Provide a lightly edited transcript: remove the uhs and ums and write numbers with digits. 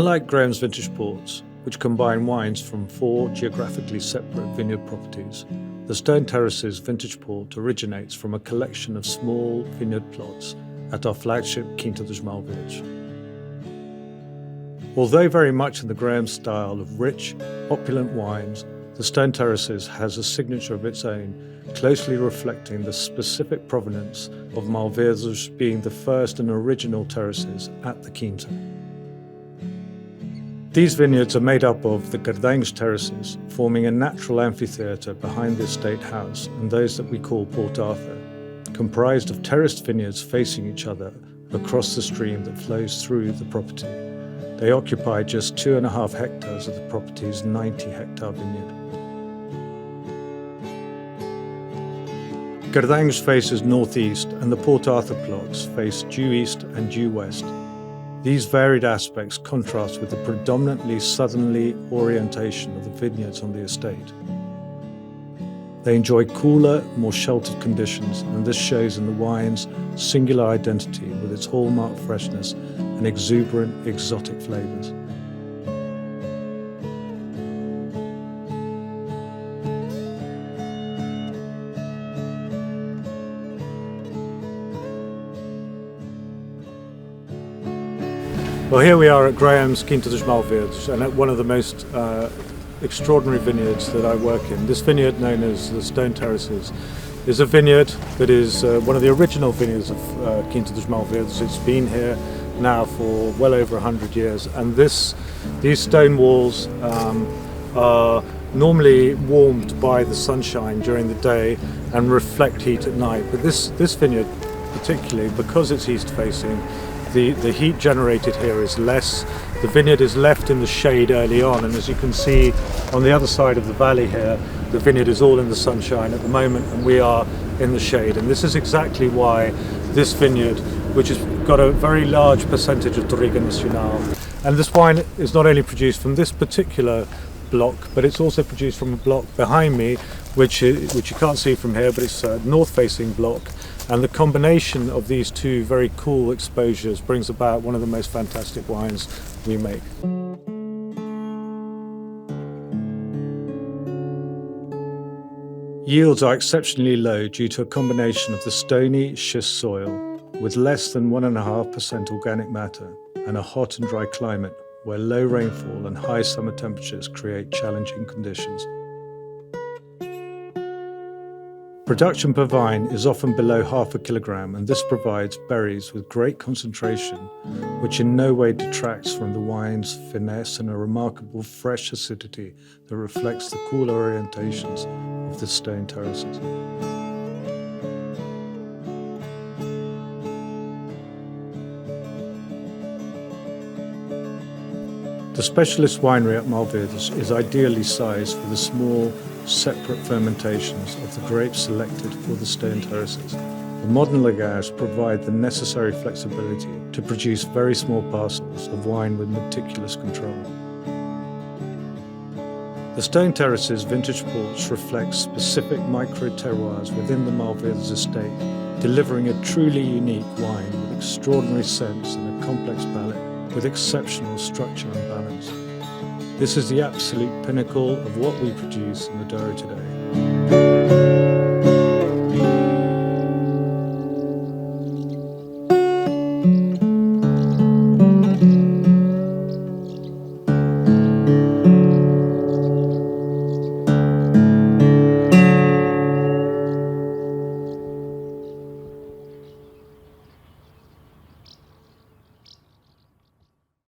Unlike Graham's Vintage Ports, which combine wines from 4 geographically separate vineyard properties, the Stone Terraces Vintage Port originates from a collection of small vineyard plots at our flagship Quinta dos Malveres. Although very much in the Graham style of rich, opulent wines, the Stone Terraces has a signature of its own, closely reflecting the specific provenance of Malveres being the first and original terraces at the Quinta. These vineyards are made up of the Gardanhos terraces, forming a natural amphitheatre behind the estate house and those that we call Port Arthur, comprised of terraced vineyards facing each other across the stream that flows through the property. They occupy just 2.5 hectares of the property's 90-hectare vineyard. Gardanhos faces northeast and the Port Arthur plots face due east and due west. These varied aspects contrast with the predominantly southerly orientation of the vineyards on the estate. They enjoy cooler, more sheltered conditions, and this shows in the wine's singular identity with its hallmark freshness and exuberant, exotic flavours. Well, here we are at Graham's Quinta dos Malveres, and at one of the most extraordinary vineyards that I work in. This vineyard, known as the Stone Terraces, is a vineyard that is one of the original vineyards of Quinta dos Malveres. It's been here now for well over 100 years, and these stone walls are normally warmed by the sunshine during the day and reflect heat at night. But this vineyard, particularly because it's east facing, the heat generated here is less. The vineyard is left in the shade early on, and as you can see on the other side of the valley here, the vineyard is all in the sunshine at the moment and we are in the shade. And this is exactly why this vineyard, which has got a very large percentage of Touriga Nacional, and this wine is not only produced from this particular block, but it's also produced from a block behind me, which you can't see from here, but it's a north-facing block. And the combination of these two very cool exposures brings about one of the most fantastic wines we make. Yields are exceptionally low due to a combination of the stony schist soil with less than 1.5% organic matter and a hot and dry climate where low rainfall and high summer temperatures create challenging conditions. Production per vine is often below 0.5 kilogram, and this provides berries with great concentration, which in no way detracts from the wine's finesse and a remarkable fresh acidity that reflects the cool orientations of the Stone Terraces. The specialist winery at Malveres is ideally sized for the small, separate fermentations of the grapes selected for the Stone Terraces. The modern lagers provide the necessary flexibility to produce very small parcels of wine with meticulous control. The Stone Terraces vintage ports reflect specific micro-terroirs within the Malveres estate, delivering a truly unique wine with extraordinary scents and a complex palate with exceptional structure and balance. This is the absolute pinnacle of what we produce in the Douro today.